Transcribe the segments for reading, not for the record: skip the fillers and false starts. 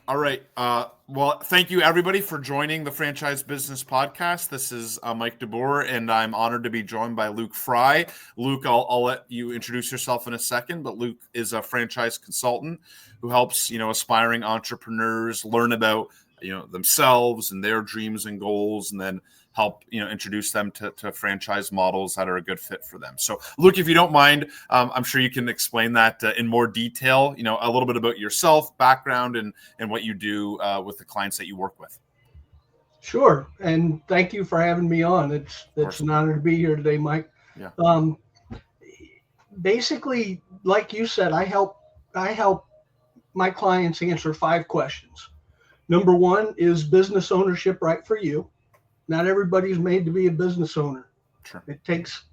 All right. Well, thank you everybody for joining the Franchise Business Podcast. This is Mike DeBoer, and I'm honored to be joined by Luke Frey. Luke, I'll let you introduce yourself in a second, but Luke is a franchise consultant who helps aspiring entrepreneurs learn about themselves and their dreams and goals, and then help introduce them to franchise models that are a good fit for them. So Luke, if you don't mind, I'm sure you can explain that in more detail, a little bit about yourself, background, and what you do with the clients that you work with. Sure, and thank you for having me on. It's an honor to be here today, Mike. Yeah. Basically, like you said, I help my clients answer 5 questions. Number 1, is business ownership right for you? Not everybody's made to be a business owner. Sure. It takes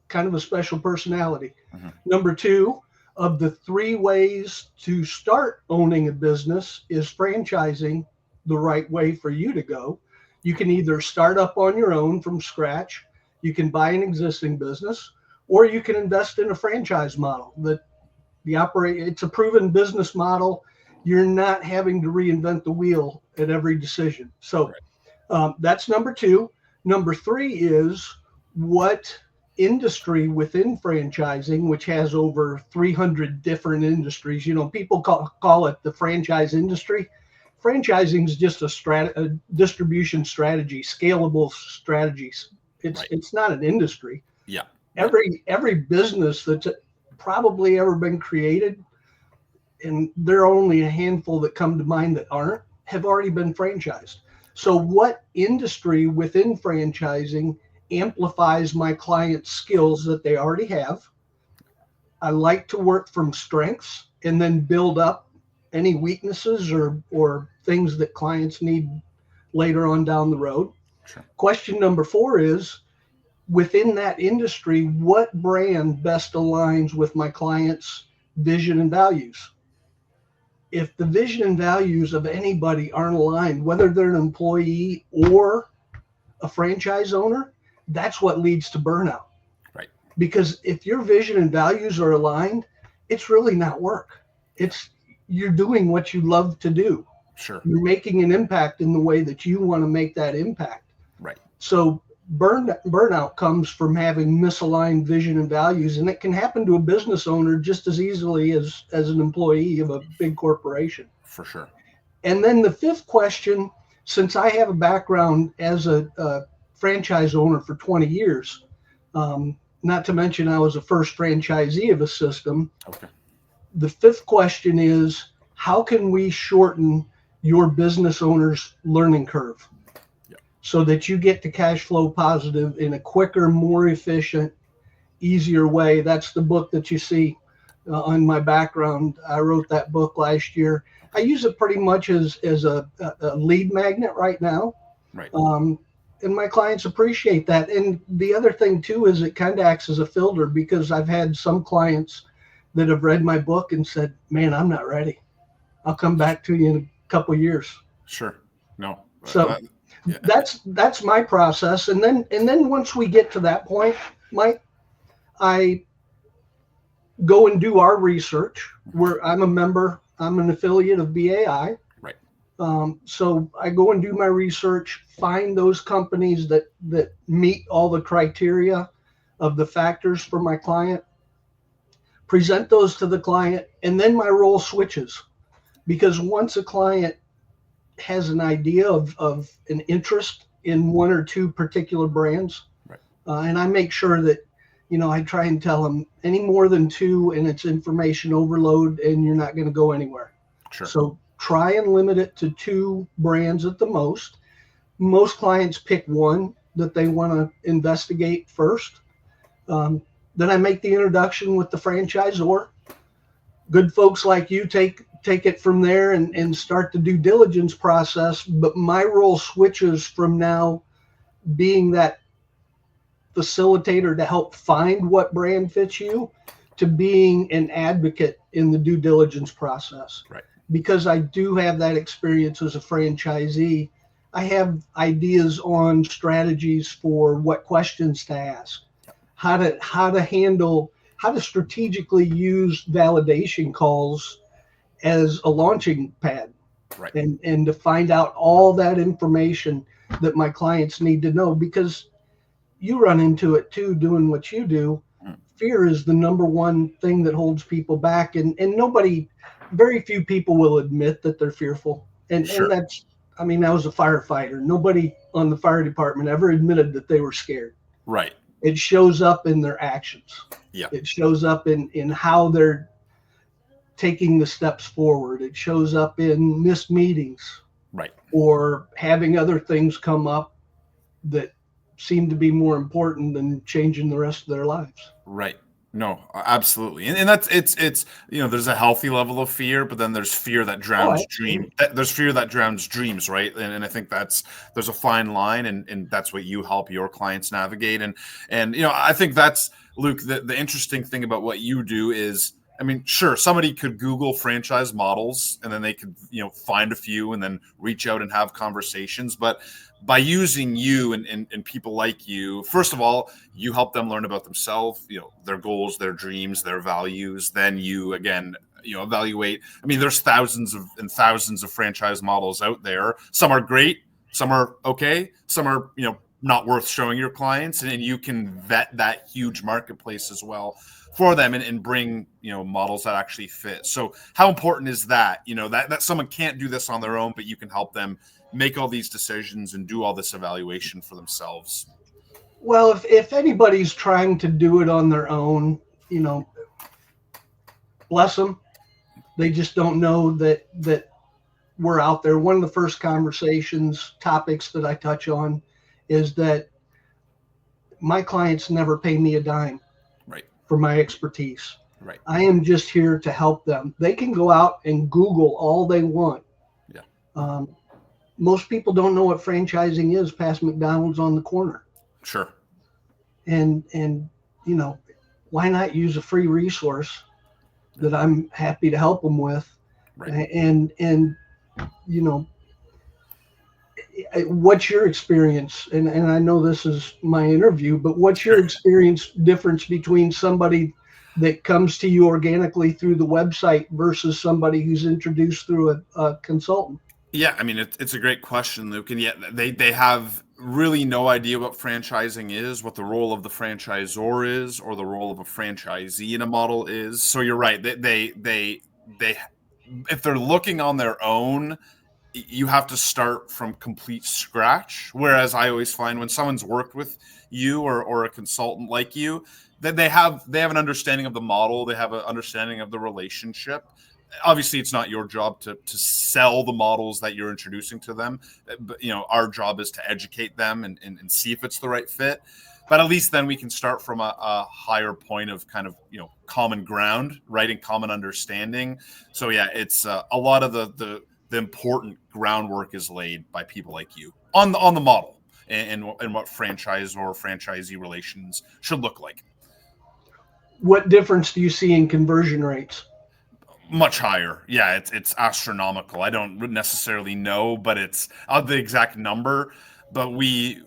kind of a special personality. Mm-hmm. Number 2, of the 3 ways to start owning a business, is franchising the right way for you to go? You can either start up on your own from scratch, you can buy an existing business, or you can invest in a franchise model it's a proven business model. You're not having to reinvent the wheel at every decision. So that's number 2. Number 3 is what industry within franchising, which has over 300 different industries. People call it the franchise industry. Franchising is just a distribution strategy, scalable strategies. It's not an industry. Yeah. Every business that's probably ever been created, and there are only a handful that come to mind that aren't, have already been franchised. So what industry within franchising amplifies my clients' skills that they already have? I like to work from strengths and then build up any weaknesses or things that clients need later on down the road. Sure. Question number 4 is, within that industry, what brand best aligns with my clients' vision and values? If the vision and values of anybody aren't aligned, whether they're an employee or a franchise owner, that's what leads to burnout. Right. Because if your vision and values are aligned, it's really not work. You're doing what you love to do. Sure. You're making an impact in the way that you want to make that impact. Right. So burnout comes from having misaligned vision and values, and it can happen to a business owner just as easily as an employee of a big corporation. For sure. And then the 5th question, since I have a background as a franchise owner for 20 years, not to mention I was a first franchisee of a system. Okay. The 5th question is, how can we shorten your business owner's learning curve? So that you get to cash flow positive in a quicker, more efficient, easier way. That's the book that you see on my background. I wrote that book last year. I use it pretty much as a lead magnet right now. Right. And my clients appreciate that. And the other thing too is it kind of acts as a filter, because I've had some clients that have read my book and said, "Man, I'm not ready. I'll come back to you in a couple of years." Sure. No. So that's my process. And then once we get to that point, Mike, I go and do our research. I'm an affiliate of BAI. Right. So I go and do my research, find those companies that meet all the criteria of the factors for my client, present those to the client, and then my role switches. Because once a client has an idea of an interest in 1 or 2 particular brands, right. And I make sure that, I try and tell them any more than 2 and it's information overload and you're not going to go anywhere. Sure. So try and limit it to 2 brands at the most. Most clients pick 1 that they want to investigate first. Then I make the introduction with the franchisor. Good folks like you take it from there and start the due diligence process. But my role switches from now being that facilitator to help find what brand fits you to being an advocate in the due diligence process. Right. Because I do have that experience as a franchisee, I have ideas on strategies for what questions to ask, how to strategically use validation calls as a launching pad. Right. and to find out all that information that my clients need to know, because you run into it too doing what you do. Fear is the number one thing that holds people back, and very few people will admit that they're fearful. And Sure. that's, I mean, I was a firefighter. Nobody on the fire department ever admitted that they were scared. Right. It shows up in their actions. Yeah. It shows up in how they're taking the steps forward. It shows up in missed meetings. Right. Or having other things come up that seem to be more important than changing the rest of their lives. Right. No, absolutely. And that's it's there's a healthy level of fear, but then there's fear that drowns dreams. There's fear that drowns dreams, right? And I think there's a fine line, and that's what you help your clients navigate. And I think that's, Luke, the interesting thing about what you do is, I mean, sure, somebody could Google franchise models and then they could, find a few and then reach out and have conversations. But by using you and people like you, first of all, you help them learn about themselves, their goals, their dreams, their values. Then you, again, evaluate. I mean, there's thousands and thousands of franchise models out there. Some are great, some are okay, some are, not worth showing your clients. And you can vet that huge marketplace as well for them and bring, models that actually fit. So how important is that, that someone can't do this on their own, but you can help them make all these decisions and do all this evaluation for themselves? Well, if anybody's trying to do it on their own, bless them. They just don't know that we're out there. One of the first topics that I touch on is that my clients never pay me a dime. Right. For my expertise. Right. I am just here to help them. They can go out and Google all they want. Yeah. Most people don't know what franchising is past McDonald's on the corner. Sure. And why not use a free resource that I'm happy to help them with? Right. And what's your experience? And I know this is my interview, but what's your experience difference between somebody that comes to you organically through the website versus somebody who's introduced through a consultant? Yeah, I mean, it's a great question, Luke. And yet they have really no idea what franchising is, what the role of the franchisor is, or the role of a franchisee in a model is. So you're right. They if they're looking on their own, you have to start from complete scratch. Whereas I always find when someone's worked with you or a consultant like you, that they have an understanding of the model, they have an understanding of the relationship. Obviously, it's not your job to sell the models that you're introducing to them, but our job is to educate them and see if it's the right fit. But at least then we can start from a higher point of kind of common ground, right, and common understanding. So yeah, it's a lot of the important groundwork is laid by people like you on the model and what franchise or franchisee relations should look like. What difference do you see in conversion rates? Much higher. Yeah, it's astronomical. I don't necessarily know, but it's the exact number. But we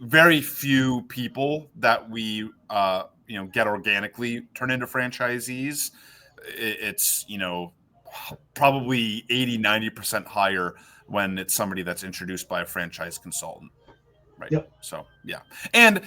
very few people that we get organically turn into franchisees. It's probably 80-90% higher when it's somebody that's introduced by a franchise consultant, right? Yep. So yeah, and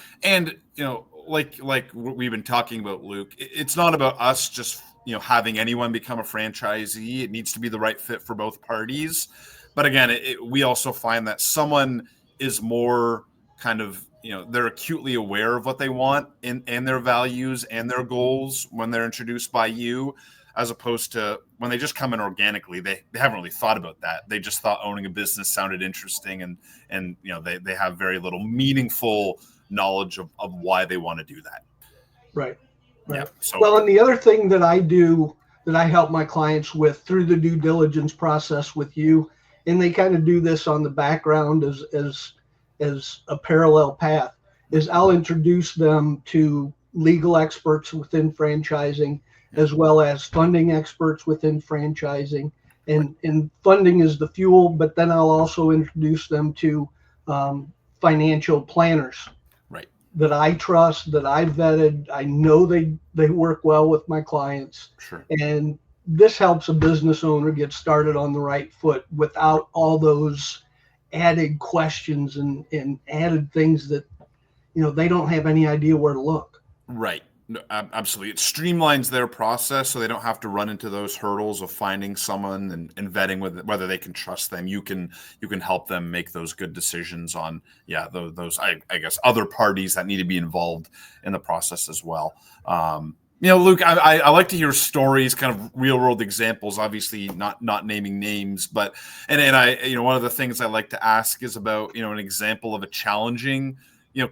like what we've been talking about, Luke, it's not about us just having anyone become a franchisee. It needs to be the right fit for both parties. But again, we also find that someone is more kind of they're acutely aware of what they want and their values and their goals when they're introduced by you, as opposed to when they just come in organically. They haven't really thought about that. They just thought owning a business sounded interesting, and they have very little meaningful knowledge of why they want to do that. Right. Yeah. So, well, and the other thing that I do that I help my clients with through the due diligence process with you, and they kind of do this on the background as a parallel path, is I'll introduce them to legal experts within franchising, as well as funding experts within franchising. And funding is the fuel, but then I'll also introduce them to financial planners that I trust, that I vetted. I know they work well with my clients. Sure. And this helps a business owner get started on the right foot without all those added questions and added things that, they don't have any idea where to look. Right. No, absolutely. It streamlines their process so they don't have to run into those hurdles of finding someone and vetting whether they can trust them. You can help them make those good decisions on, those I guess other parties that need to be involved in the process as well. Luke, I like to hear stories, kind of real world examples, obviously not naming names, but, and I, one of the things I like to ask is about, an example of a challenging,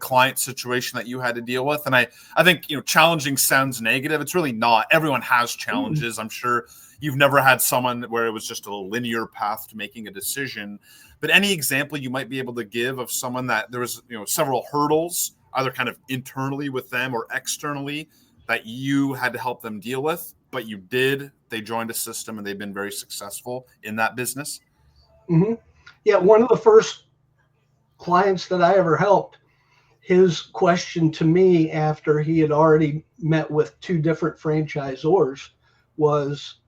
client situation that you had to deal with. And I think, challenging sounds negative. It's really not. Everyone has challenges. I'm sure you've never had someone where it was just a linear path to making a decision, but any example you might be able to give of someone that there was, several hurdles, either kind of internally with them or externally, that you had to help them deal with, but you did. They joined a system and they've been very successful in that business. Mm-hmm. Yeah. One of the first clients that I ever helped, his question to me after he had already met with 2 different franchisors was,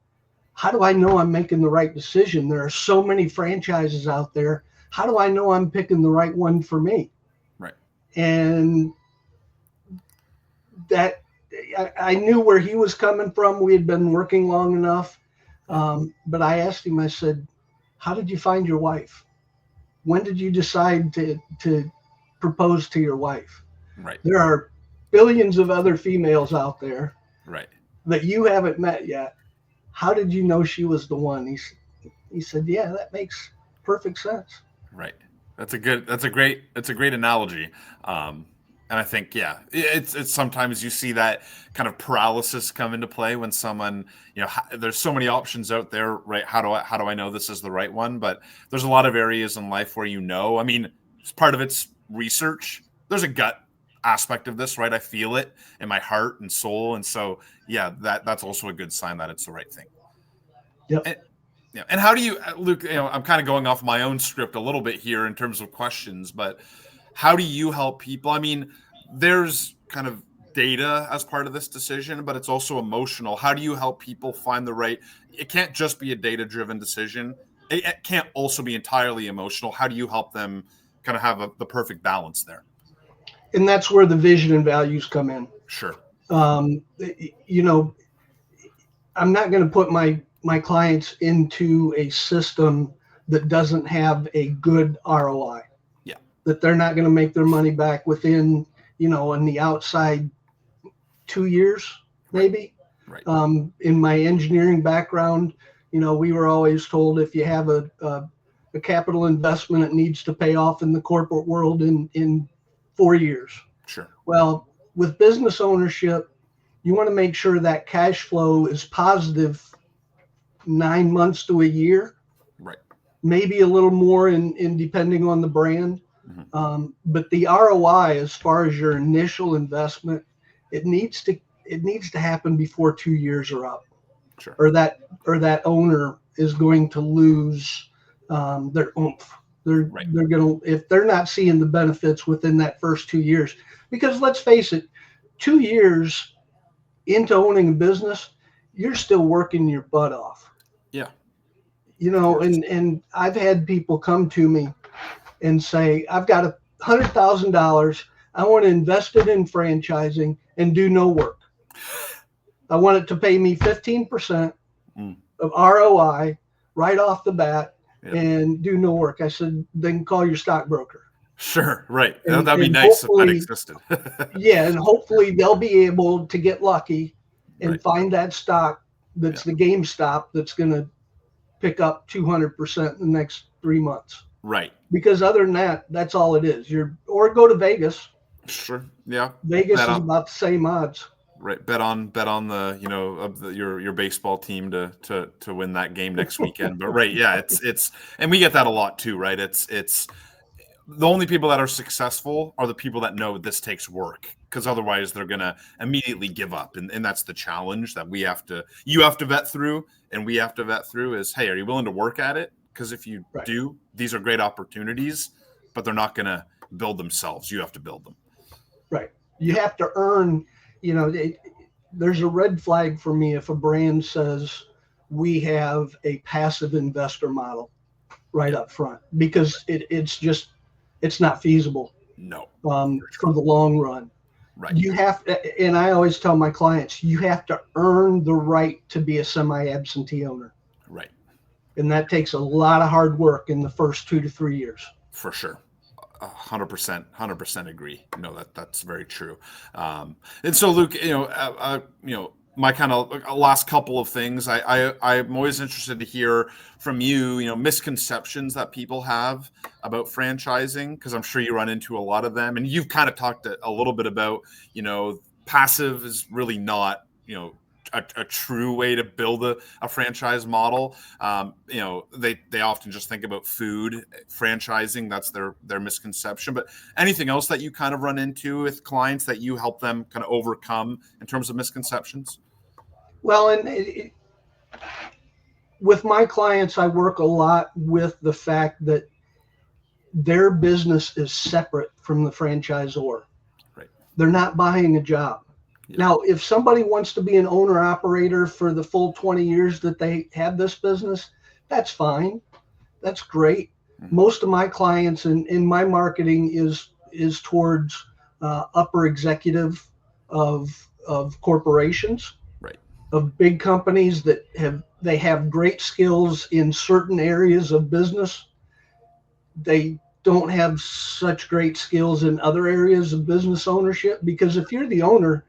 how do I know I'm making the right decision? There are so many franchises out there. How do I know I'm picking the right one for me? Right. And that I knew where he was coming from. We had been working long enough. But I asked him, I said, how did you find your wife? When did you decide to propose to your wife? Right. There are billions of other females out there, right, that you haven't met yet. How did you know she was the one? He said, yeah, that makes perfect sense. Right. That's a great analogy. And I think, it's sometimes you see that kind of paralysis come into play when someone, there's so many options out there, right? How do I know this is the right one? But there's a lot of areas in life where, I mean, part of it's research. There's a gut aspect of this, right? I feel it in my heart and soul. And so, that's also a good sign that it's the right thing. Yep. And how do you, Luke, I'm kind of going off my own script a little bit here in terms of questions, but how do you help people? I mean, there's kind of data as part of this decision, but it's also emotional. How do you help people find the right? It can't just be a data-driven decision. It can't also be entirely emotional. How do you help them kind of have the perfect balance there? And that's where the vision and values come in. Sure. I'm not going to put my clients into a system that doesn't have a good ROI. That they're not going to make their money back within, on the outside 2 years, maybe. Right. In my engineering background, we were always told if you have a capital investment, it needs to pay off in the corporate world in 4 years. Sure. Well, with business ownership, you want to make sure that cash flow is positive 9 months to a year. Right. Maybe a little more in depending on the brand. Mm-hmm. But the ROI, as far as your initial investment, it needs to happen before 2 years are up. Sure. Or that owner is going to lose their oomph. They're going to, if they're not seeing the benefits within that first 2 years, because let's face it, 2 years into owning a business, you're still working your butt off. Yeah. And I've had people come to me and say, I've got $100,000. I want to invest it in franchising and do no work. I want it to pay me 15% of ROI right off the bat and do no work. I said, then call your stockbroker. Sure. Right. That'd be nice if that existed. And hopefully they'll be able to get lucky and find that stock that's the GameStop that's going to pick up 200% in the next 3 months. Right. Because other than that, that's all it is. Or go to Vegas. Sure. Yeah. Vegas is about the same odds. Right. Bet on the your baseball team to win that game next weekend. But it's and we get that a lot too, right? It's the only people that are successful are the people that know this takes work, because otherwise they're gonna immediately give up. And that's the challenge that you have to vet through, and we have to vet through is, hey, are you willing to work at it? Because if you do, these are great opportunities, but they're not going to build themselves. You have to build them. Right. You have to earn, there's a red flag for me if a brand says, we have a passive investor model right up front, because it's not feasible No. for the long run. Right. You have to, and I always tell my clients, you have to earn the right to be a semi-absentee owner. Right. And that takes a lot of hard work in the first 2 to 3 years. For sure. 100% agree. No, that's very true. And so, Luke, my kind of last couple of things, I'm always interested to hear from you, misconceptions that people have about franchising, because I'm sure you run into a lot of them, and you've kind of talked a little bit about, passive is really not, a true way to build a franchise model. They often just think about food franchising. That's their misconception. But anything else that you kind of run into with clients that you help them kind of overcome in terms of misconceptions? Well, and with my clients, I work a lot with the fact that their business is separate from the franchisor. Right. They're not buying a job. Yeah. Now, if somebody wants to be an owner operator for the full 20 years that they have this business, that's fine. That's great. Mm-hmm. Most of my clients in my marketing is towards upper executive of corporations, right, of big companies that have great skills in certain areas of business. They don't have such great skills in other areas of business ownership, because if you're the owner,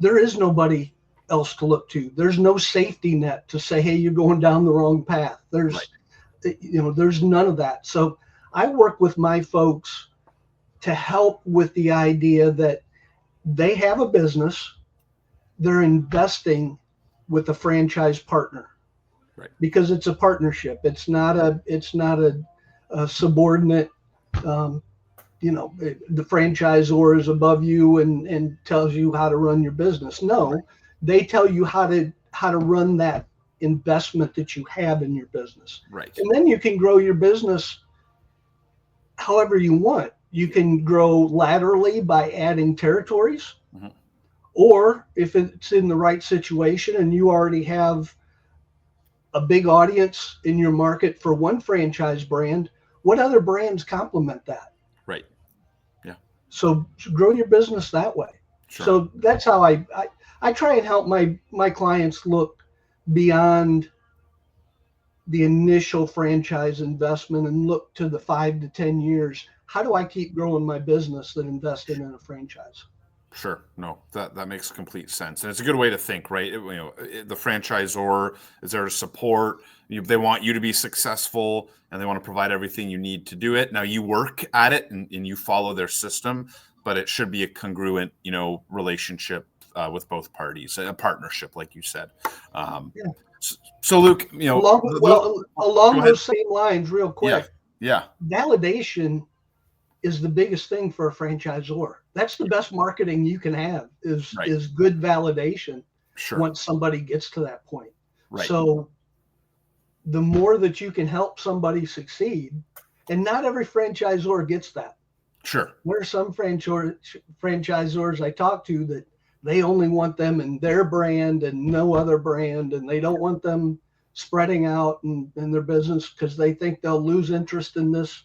there is nobody else to look to. There's no safety net to say, hey, you're going down the wrong path. There's none of that. So I work with my folks to help with the idea that they have a business, they're investing with a franchise partner, right? Because it's a partnership. It's not a subordinate. The franchisor is above you and tells you how to run your business. No, right. They tell you how to run that investment that you have in your business. Right. And then you can grow your business however you want. You can grow laterally by adding territories, mm-hmm. or if it's in the right situation and you already have a big audience in your market for one franchise brand, what other brands complement that? Right. Yeah. So grow your business that way. Sure. So that's how I try and help my clients look beyond the initial franchise investment and look to the 5 to 10 years. How do I keep growing my business that invested in a franchise? Sure. No, that makes complete sense. And it's a good way to think, right? The franchisor is there to support. They want you to be successful and they want to provide everything you need to do it. Now you work at it and you follow their system, but it should be a congruent, relationship with both parties, a partnership, like you said. Yeah. So Luke, along those same lines, real quick. Yeah. Validation is the biggest thing for a franchisor. That's the best marketing you can have is good validation. Sure. Once somebody gets to that point. Right. So the more that you can help somebody succeed, and not every franchisor gets that. Sure. There are some franchisors I talk to that they only want them in their brand and no other brand, and they don't want them spreading out in their business because they think they'll lose interest in this.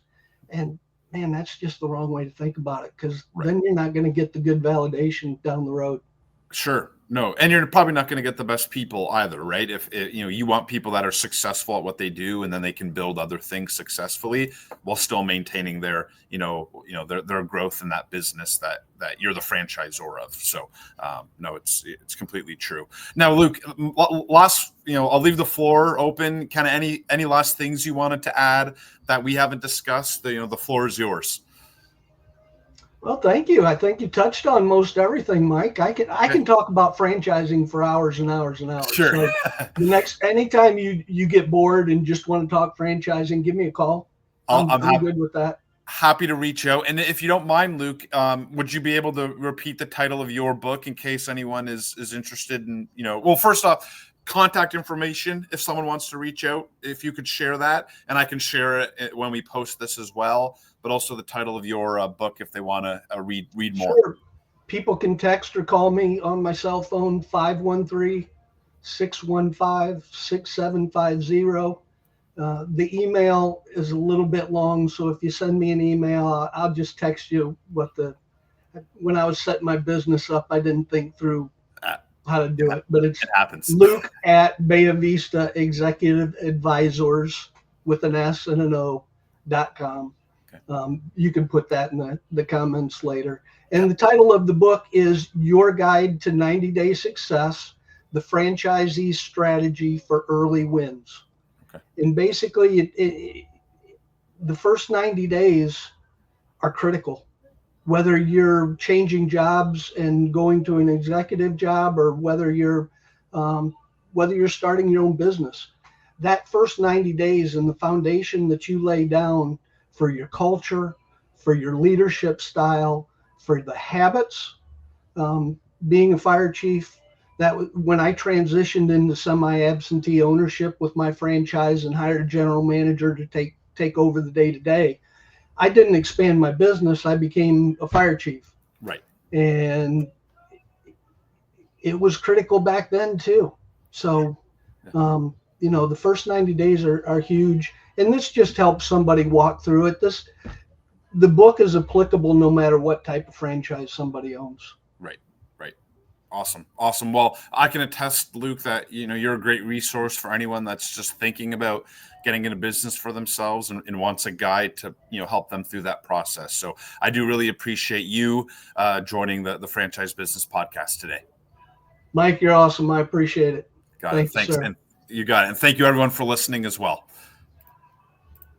And man, that's just the wrong way to think about it, because then you're not going to get the good validation down the road. Sure. No. And you're probably not going to get the best people either, right? If you want people that are successful at what they do, and then they can build other things successfully while still maintaining their, their growth in that business that you're the franchisor of. So, no, it's completely true. Now, Luke, last, I'll leave the floor open. Kind of any last things you wanted to add that we haven't discussed? The floor is yours. Well, thank you. I think you touched on most everything, Mike. I can talk about franchising for hours and hours and hours. Sure. So anytime you get bored and just want to talk franchising, give me a call. I'm good with that. Happy to reach out. And if you don't mind, Luke, would you be able to repeat the title of your book in case anyone is interested in, well, first off, contact information if someone wants to reach out, if you could share that, and I can share it when we post this as well, but also the title of your book if they want to read more. Sure. People can text or call me on my cell phone, 615-6750. The email is a little bit long, so if you send me an email, I'll just text you when I was setting my business up, I didn't think through how to do it, but it's It happens. Luke at Beta Vista Executive Advisors with an S and an O.com. Okay. You can put that in the comments later. And the title of the book is Your Guide to 90-Day Success, the Franchisee's Strategy for Early Wins. Okay. And basically, the first 90 days are critical. Whether you're changing jobs and going to an executive job, or whether you're starting your own business, that first 90 days and the foundation that you lay down for your culture, for your leadership style, for the habits, being a fire chief, that when I transitioned into semi-absentee ownership with my franchise and hired a general manager to take over the day-to-day, I didn't expand my business. I became a fire chief. Right. And it was critical back then too. So, the first 90 days are huge. And this just helps somebody walk through it. The book is applicable no matter what type of franchise somebody owns. Right. Awesome. Well, I can attest, Luke, that you're a great resource for anyone that's just thinking about getting into business for themselves and wants a guide to help them through that process. So I do really appreciate you joining the Franchise Business Podcast today. Mike, you're awesome. I appreciate it. Thanks. And you got it. And thank you everyone for listening as well.